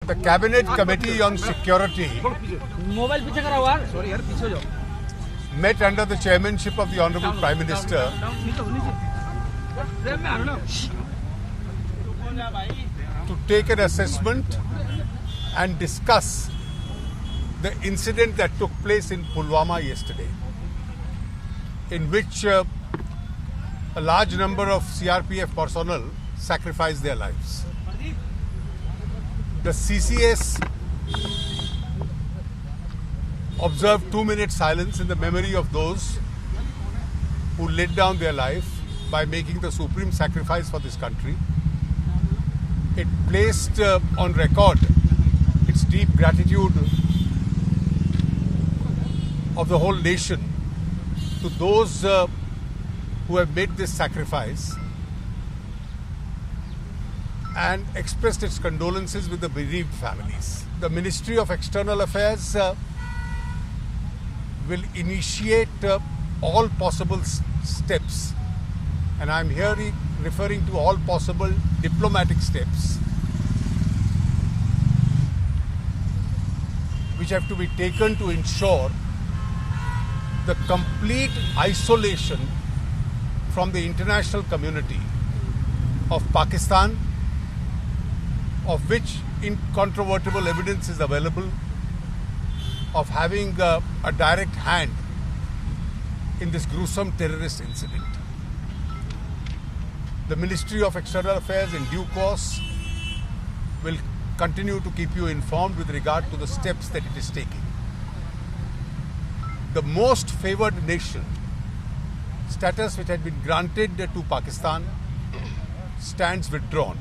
The Cabinet Committee on Security met under the chairmanship of the Honorable Prime Minister to take an assessment and discuss the incident that took place in Pulwama yesterday, in which a large number of CRPF personnel sacrificed their lives. The CCS observed 2-minute silence in the memory of those who laid down their life by making the supreme sacrifice for this country. It placed on record its deep gratitude of the whole nation to those who have made this sacrifice, and expressed its condolences with the bereaved families. The Ministry of External Affairs will initiate all possible steps, and I am here referring to all possible diplomatic steps which have to be taken to ensure the complete isolation from the international community of Pakistan, of which incontrovertible evidence is available of having a direct hand in this gruesome terrorist incident. The Ministry of External Affairs in due course will continue to keep you informed with regard to the steps that it is taking. The most favoured nation status which had been granted to Pakistan stands withdrawn.